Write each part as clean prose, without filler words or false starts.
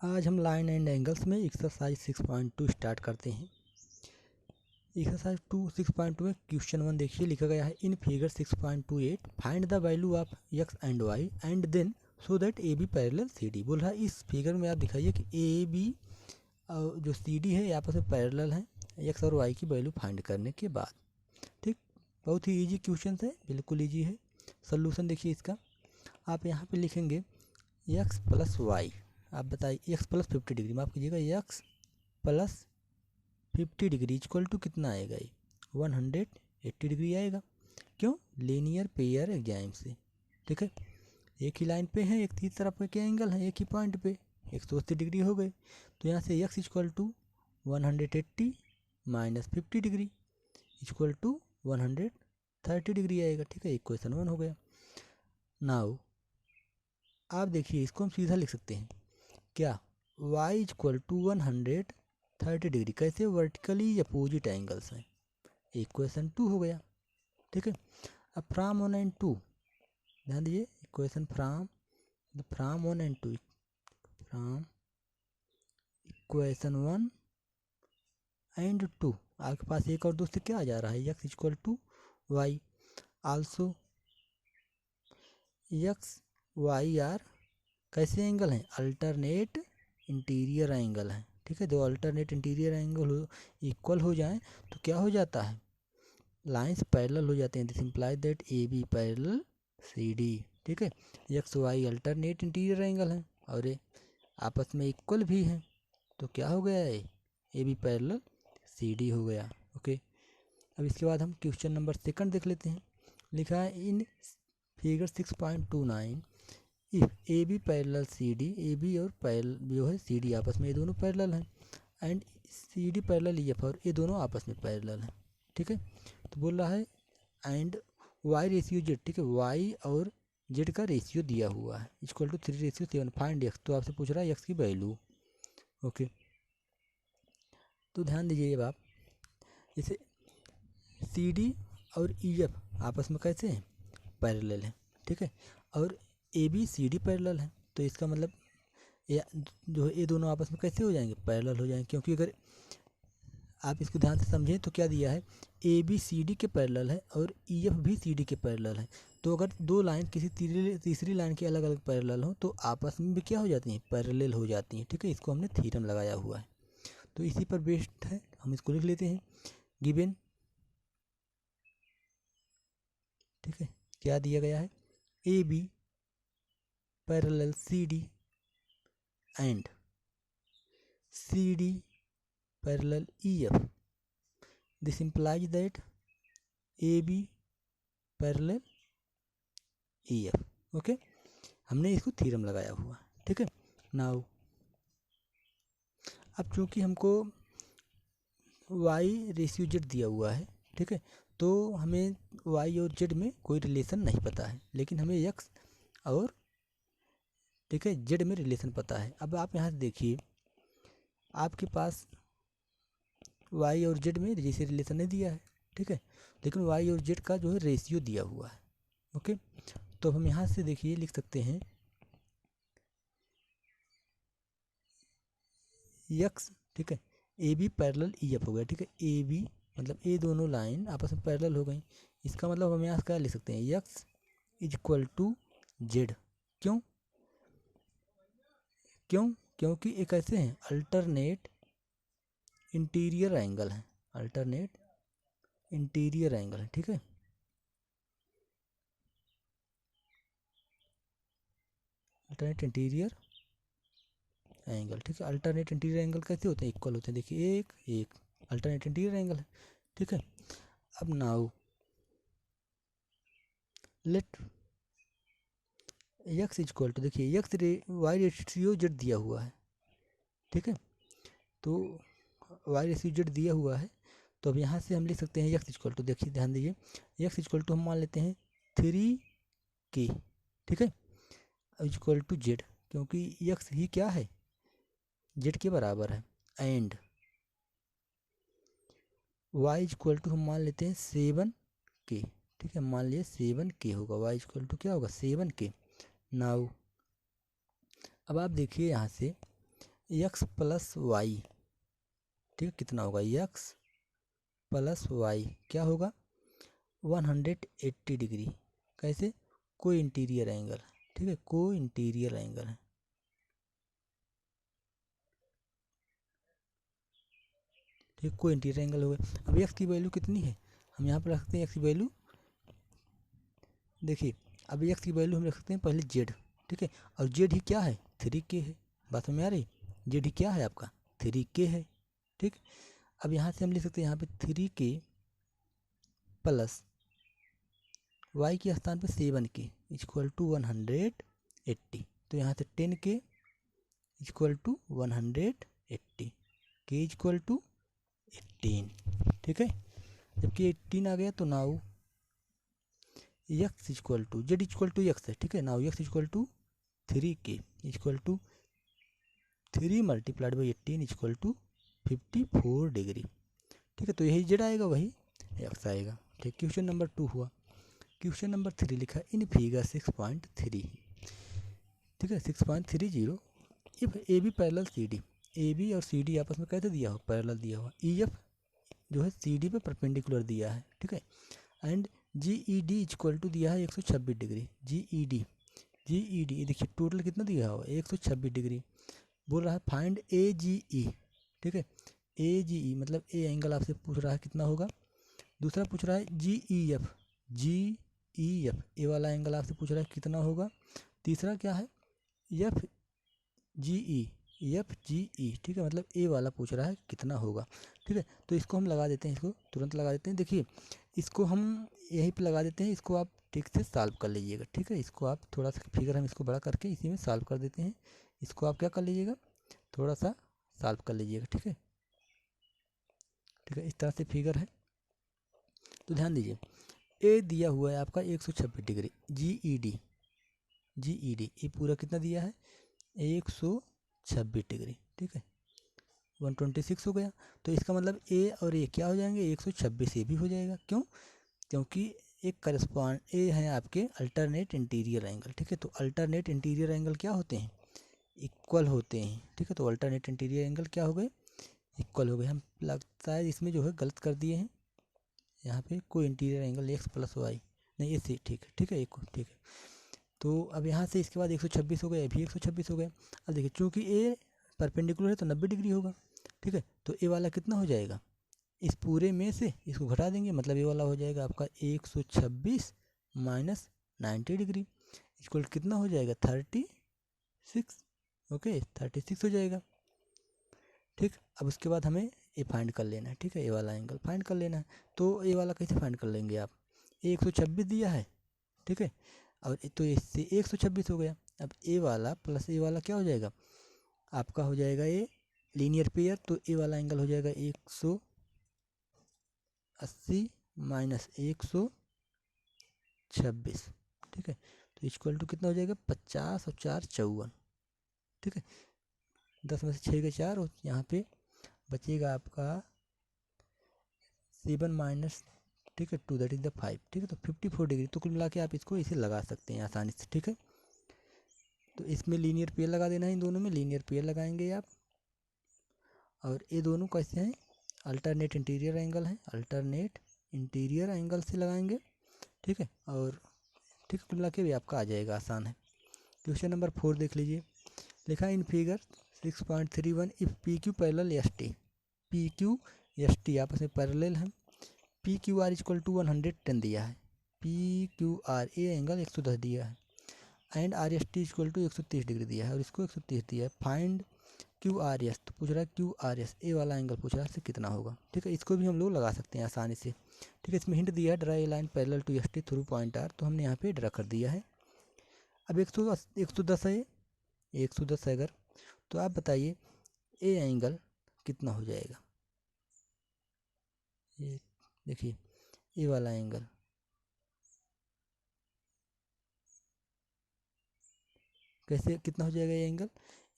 आज हम line and angles में एक्सरसाइज 6.2 स्टार्ट करते हैं। एक्सरसाइज 6.2 में क्वेश्चन 1 देखिए, लिखा गया है in figure 6.28 find the value of x and y and then so that A B parallel C D. बोल रहा है इस फिगर में आप दिखाइए कि ए बी जो सी डी है आपस में पैरेलल हैं एक्स और वाई की वैल्यू फाइंड करने के बाद। ठीक, बहुत ही ईजी क्वेश्चन है, बिल्कुल ईजी है। सोल्यूशन देखिए इसका, आप यहाँ पे लिखेंगे एक्स प्लस वाई, आप बताइए एक्स प्लस 50 डिग्री, माफ़ कीजिएगा, x plus 50 degree equal to कितना आएगा, ये 180 डिग्री आएगा। क्यों? लीनियर पेयर एग्जाम से। ठीक है, एक ही लाइन पे है, एक ही तरफ के एंगल है, एक ही पॉइंट पे 180 डिग्री हो गए। तो यहाँ से x equal to 180 minus 50 degree equal to 130 degree आएगा। ठीक है, इक्वेशन 1 हो गया। नाउ आप देखिए, इसको हम सीधा लिख सकते हैं क्या, y इक्वल टू 130 डिग्री, कैसे? वर्टिकली अपोजिट एंगल्स हैं, इक्वेशन 2 हो गया। ठीक है, अब फ्राम 1 एंड 2 ध्यान दीजिए, equation from 1 and 2, from equation 1 and 2 आपके पास एक और दूसरे क्या आ जा रहा है, x equal to y, also x y are कैसे एंगल हैं, अल्टरनेट इंटीरियर एंगल है। ठीक है, दो अल्टरनेट इंटीरियर एंगल इक्वल हो जाएं तो क्या हो जाता है, लाइंस पैरेलल हो जाते हैं। This implies that A B parallel C D. ठीक है, x y alternate interior angle है और ये आपस में इक्वल भी हैं, तो क्या हो गया है, A B parallel C D हो गया। ओके, अब इसके बाद हम क्वेश्चन नंबर 2 देख लेते हैं। लिखा है in figure 6.29 if A B parallel C D, A B और जो है सी डी आपस में ये दोनों पैरेलल हैं, and C D parallel E F, और ये दोनों आपस में पैरेलल हैं। ठीक है, तो बोल रहा है एंड वाई रेशियो जेड, ठीक है, वाई और जेड का रेशियो दिया हुआ है इक्वल टू 3:7, फाइंड एक्स, तो आपसे पूछ रहा है एक्स की वैल्यू। ओके, तो ध्यान दीजिए, अब आप जैसे सी डी और ई एफ आपस में कैसे हैं, पैरेलल हैं। ठीक है, और A B C D parallel है, तो इसका मतलब जो है ये दोनों आपस में कैसे हो जाएंगे, पैरेलल हो जाएंगे। क्योंकि अगर आप इसको ध्यान से समझें तो क्या दिया है, ए बी सी डी के पैरेलल है और ई एफ भी सी डी के पैरेलल है। तो अगर दो लाइन किसी तीसरी लाइन के अलग अलग पैरेलल हो तो आपस में भी क्या हो जाती हैं, पैरेलल हो जाती हैं। ठीक है, इसको हमने थ्योरम लगाया हुआ है, तो इसी पर बेस्ड है, हम इसको लिख लेते हैं। गिवन, ठीक है, क्या दिया गया है, A B parallel C D and C D parallel E F, this implies that AB parallel E F. Okay, हमने इसको थ्योरम लगाया हुआ। ठीक है, नाउ अब चूंकि हमको y रेशियो जेड दिया हुआ है, ठीक है, तो हमें y और z में कोई रिलेशन नहीं पता है, लेकिन हमें x और, ठीक है, z में रिलेशन पता है। अब आप यहाँ देखिए, आपके पास y और z में जैसे रिलेशन नहीं दिया है, ठीक है, लेकिन y और z का जो है रेशियो दिया हुआ है। ओके, तो हम यहाँ से देखिए लिख सकते हैं x, ठीक है, A B parallel E F हो गया। ठीक है, ए बी मतलब ये दोनों लाइन आपस में पैरेलल हो गई, इसका मतलब हम यहाँ क्या लिख सकते हैं, x इक्वल टू जेड। क्यों? क्योंकि ये कैसे हैं, अल्टरनेट इंटीरियर एंगल है, अल्टरनेट इंटीरियर एंगल है। ठीक है, अल्टरनेट इंटीरियर एंगल। ठीक है, अल्टरनेट इंटीरियर एंगल कैसे होते हैं, इक्वल होते हैं। देखिए एक एक अल्टरनेट इंटीरियर एंगल है। ठीक है, अब now let x equal to, देखिए एक्स वाई रेशियो जेड दिया हुआ है। ठीक है, तो वाई रेशियो जेड दिया हुआ है, तो अब यहाँ से हम लिख सकते हैं एक्स इक्वल टू, देखिए ध्यान दीजिए, एक्स इक्वल टू हम मान लेते हैं 3k। ठीक है, इक्वल टू जेड, क्योंकि एक्स ही क्या है, जेड के बराबर है, एंड वाई इक्वल टू हम मान लेते हैं 7k। ठीक है, मान लिया 7k होगा, वाई इक्वल टू क्या होगा, 7k। नाउ अब आप देखिए यहाँ से एक्स प्लस वाई, ठीक है, कितना होगा एक्स प्लस वाई क्या होगा 180 डिग्री। कैसे? कोई इंटीरियर एंगल, ठीक है, कोई इंटीरियर एंगल है, ठीक, कोई इंटीरियर एंगल हो गया। अब एक्स की वैल्यू कितनी है, हम यहाँ पर रख सकते हैं एक्स की वैल्यू, देखिए अब एक्स की वैल्यू हम रख सकते हैं पहले जेड, ठीक है, और जेड ही क्या है 3K है, बात में आ रही, जेड ही क्या है आपका 3K है, ठीक। अब यहाँ से हम लिख सकते हैं यहाँ पे 3K प्लस वाई के स्थान पे 7K इक्वल टू 180, तो यहाँ से 10K equal to 180, K equal to 18, ठीक है। जबकि 18 आ गया तो now x equal to z equal to x है, ठीक है, now x equal to 3K equal to 3 multiplied by 18 equal to 54 degree, ठीक है, तो यही जेड आएगा वही एक्स आएगा, ठीक। क्वेश्चन नंबर 2 हुआ। क्वेश्चन नंबर 3 लिखा इन फिगर 6.3, ठीक है 6.30 if A B parallel C D, A B और सी डी आपस में कैसे दिया हो पैरेलल दिया हुआ, ई एफ जो है सी डी पे परपेंडिकुलर दिया है, ठीक है, and G E D equal to दिया है 126 डिग्री, जी ई डी देखिए टोटल कितना दिया हुआ 126 डिग्री, बोल रहा है फाइंड ए जी ई, ठीक है, ए जी ई मतलब ए एंगल आपसे पूछ रहा है कितना होगा, दूसरा पूछ रहा है जी ई एफ ए वाला एंगल आपसे पूछ रहा है कितना होगा, तीसरा क्या है एफ जी ई, ठीक है, मतलब ए वाला पूछ रहा है कितना होगा, ठीक है। तो इसको हम लगा देते हैं, इसको तुरंत लगा देते हैं, देखिए इसको हम यहीं पे लगा देते हैं, इसको आप ठीक से सॉल्व कर लीजिएगा, ठीक है, इसको आप थोड़ा सा फिगर हम इसको बड़ा करके इसी में सॉल्व कर देते हैं, इसको आप क्या कर लीजिएगा थोड़ा सा सॉल्व कर लीजिएगा, ठीक है, ठीक है, इस तरह से फिगर है। तो ध्यान दीजिए ए दिया हुआ है आपका 126 डिग्री, जी ई डी ये पूरा कितना दिया है 126 डिग्री, ठीक है 126 हो गया, तो इसका मतलब ए और ए क्या हो जाएंगे 126 ए भी हो जाएगा, क्यों? क्योंकि एक करस्पॉन्ड ए है आपके अल्टरनेट इंटीरियर एंगल, ठीक है, तो अल्टरनेट इंटीरियर एंगल क्या होते हैं इक्वल होते हैं, ठीक है, तो अल्टरनेट इंटीरियर एंगल क्या हो गए इक्वल हो गए। हम लगता है इसमें जो है गलत कर दिए हैं, यहाँ पे कोई interior angle x plus y नहीं, ये सी ठीक है, ठीक है एक ठीक है। तो अब यहाँ से इसके बाद 126 हो गया, अभी 126 हो गया। अब देखिए चूँकि ए परपेंडिकुलर है तो 90 डिग्री होगा, ठीक है, तो ए वाला कितना हो जाएगा इस पूरे में से इसको घटा देंगे, मतलब ये वाला हो जाएगा आपका 126 माइनस 90 डिग्री इक्वल कितना हो जाएगा 36, ओके 36 हो जाएगा, ठीक। अब उसके बाद हमें ए फाइंड कर लेना है, ठीक है, ए वाला एंगल फाइंड कर लेना है। तो ए वाला कैसे फाइंड कर लेंगे आप, 126 दिया है, ठीक है, और तो इससे 126 हो गया, अब ए वाला प्लस ए वाला क्या हो जाएगा आपका हो जाएगा ये लीनियर पेयर, तो ए वाला एंगल हो जाएगा 180 माइनस 126, ठीक है, तो इक्वल टू कितना हो जाएगा 50 और 4 54, ठीक है, 10 में से 6 के 4 और यहाँ पे बचेगा आपका 7 माइनस, ठीक है 2 दैट इज द 5, ठीक है, तो 54 डिग्री, तो कुल मिला के आप इसको इसे लगा सकते हैं आसानी से, ठीक है। तो इसमें लीनियर पेयर लगा देना है, इन दोनों में लीनियर पेयर लगाएंगे आप, और ये दोनों कैसे हैं अल्टरनेट इंटीरियर एंगल है, अल्टरनेट इंटीरियर एंगल से लगाएंगे, ठीक है, और ठीक है कुल मिला के भी आपका आ जाएगा, आसान है। क्वेश्चन नंबर 4 देख लीजिए, लिखा in figure 6.31 if P Q parallel S T आपस में पैरेलल है, P Q R equal to 110 दिया है, P Q R a angle 110 दिया है, and R S T equal to 130 degree दिया है और इसको 130 दिया है, फाइंड क्यू आर एस, तो पूछ रहा है क्यू आर एस ए वाला एंगल पूछ रहा है कितना होगा, ठीक है, इसको भी हम लोग लगा सकते हैं आसानी से, ठीक है। इसमें हिंट दिया है draw a line parallel to S T through point R, तो हमने यहाँ पे ड्रा कर दिया है। अब 110 है, 110 है अगर, तो आप बताइए ए एंगल कितना हो जाएगा, ये देखिए ए वाला एंगल कैसे कितना हो जाएगा, ये एंगल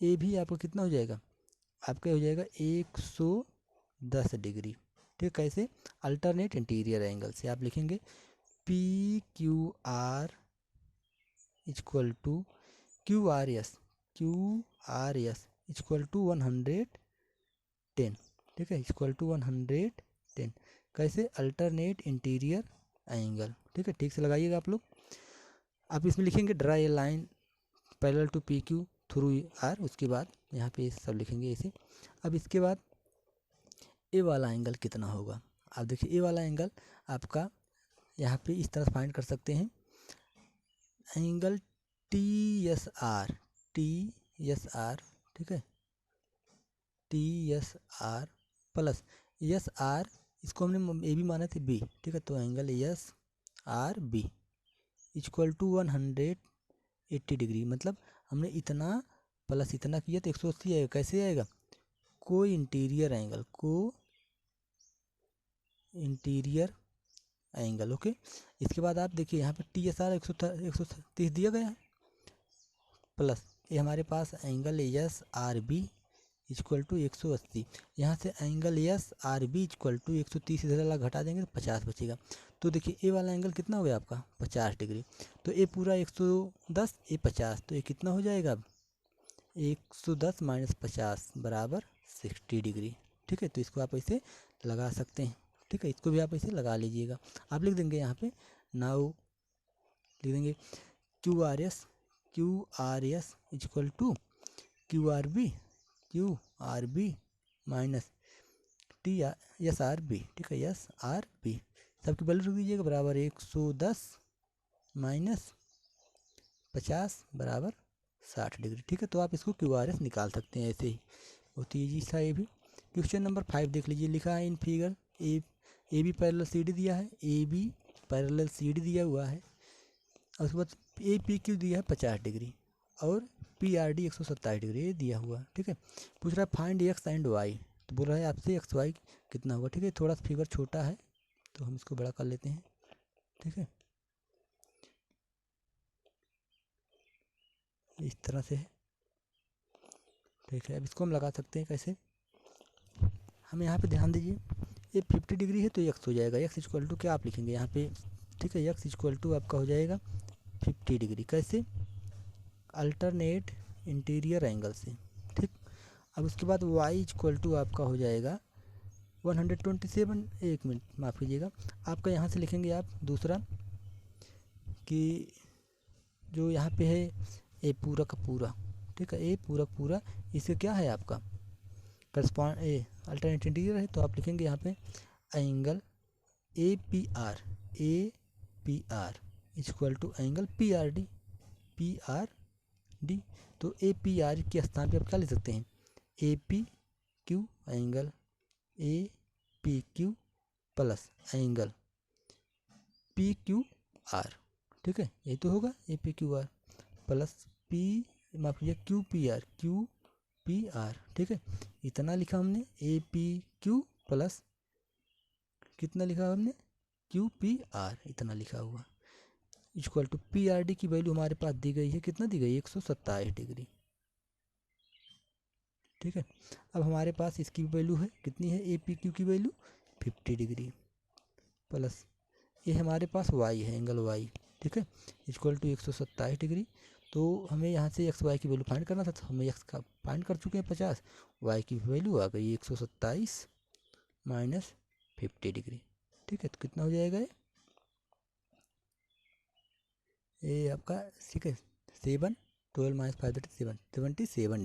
ए भी आपका कितना हो जाएगा आपका हो जाएगा 110 डिग्री, ठीक, कैसे अल्टरनेट इंटीरियर एंगल से आप लिखेंगे P Q R equal to Q R S equal to 110, ठीक है, इक्वल टू 110। कैसे? अल्टरनेट इंटीरियर एंगल, ठीक है, ठीक से लगाइएगा आप लोग। आप इसमें लिखेंगे draw a line parallel to P Q through R, उसके बाद यहाँ पे सब लिखेंगे ऐसे। अब इसके बाद ए वाला एंगल कितना होगा? आप देखिए ए वाला एंगल आपका यहाँ पे इस तरह फाइंड कर सकते हैं, एंगल टी एस आर, ठीक है, T S are plus S R, इसको हमने ए बी माने थे बी, ठीक है, तो angle S R B equal to 180 degree. मतलब हमने इतना प्लस इतना किया तो 180 आएगा। कैसे आएगा? को इंटीरियर एंगल, ओके। इसके बाद आप देखिए यहाँ पे टी एस आर 130 दिया गया है, प्लस ये हमारे पास angle S R B equal to 180। यहाँ से angle S R B equal to 130 इधर वाला घटा देंगे तो 50 बचेगा। तो देखिए ए वाला एंगल कितना हो गया आपका? 50 डिग्री। तो ए पूरा 110, ए 50, तो ये कितना हो जाएगा अब? 110 माइनस 50 बराबर 60 डिग्री, ठीक है। तो इसको आप ऐसे लगा सकते हैं, ठीक है, इसको भी आप ऐसे लगा लीजिएगा। आप लिख देंगे यहाँ पे, नाउ लिख देंगे Q R S equal to Q R B minus T S R B, ठीक है, एस आर बी सबकी वैल्यू रख दीजिएगा, बराबर 110 माइनस 50 बराबर 60 डिग्री, ठीक है। तो आप इसको क्यू आर एस निकाल सकते हैं, ऐसे ही बहुत ईजी सा। ये भी क्वेश्चन नंबर 5 देख लीजिए, लिखा है in figure A B parallel C D दिया है, A B parallel C D दिया हुआ है, और उसके बाद ए पी क्यू दिया है 50 डिग्री और पी आर डी 127 डिग्री ये दिया हुआ, ठीक है। पूछ रहा है फाइंड एक्स एंड वाई, तो बोल रहा है आपसे एक्स वाई कितना होगा, ठीक है। थोड़ा सा फिगर छोटा है तो हम इसको बड़ा कर लेते हैं, ठीक है, इस तरह से है, ठीक है। अब इसको हम लगा सकते हैं कैसे? हम यहाँ पे ध्यान दीजिए, ये 50 डिग्री है तो एक्स हो जाएगा, एक्स इक्वल टू क्या आप लिखेंगे यहाँ पे, ठीक है, एक्स इक्वल टू आपका हो जाएगा 50 डिग्री। कैसे? अल्टरनेट इंटीरियर एंगल से, ठीक। अब उसके बाद y इक्वल टू आपका हो जाएगा 127, एक मिनट माफ़ कीजिएगा, आपका यहाँ से लिखेंगे आप दूसरा कि जो यहाँ पे है ए पूरा का पूरा, ठीक है, ए पूरा का पूरा, इसे क्या है आपका करस्पॉन्ड ए अल्टरनेट इंटीरियर है, तो आप लिखेंगे यहाँ पे angle A P R equal to angle P R D. तो ए पी आर के स्थान पे आप क्या लिख सकते हैं? A P Q angle A P Q plus angle P Q are, ठीक है, यही तो होगा A P Q are plus P, माफ कीजिए क्यू पी आर, ठीक है। इतना लिखा हमने, ए पी क्यू प्लस कितना लिखा हमने? क्यू पी आर, इतना लिखा हुआ equal to P R D की वैल्यू हमारे पास दी गई है, कितना दी गई? 127 डिग्री, ठीक है। अब हमारे पास इसकी वैल्यू है कितनी है? ए पी क्यू की वैल्यू 50 डिग्री प्लस ये हमारे पास वाई है, एंगल वाई, ठीक है, इक्वल टू 127 डिग्री। तो हमें यहाँ से एक्स वाई की वैल्यू फाइंड करना था, तो हमें एक्स का फाइंड कर चुके हैं 50, वाई की वैल्यू आ गई 127 माइनस 50 डिग्री, ठीक है। तो कितना हो जाएगा ये आपका, ठीक है, 7, 12 माइनस 5 77 डिग्री।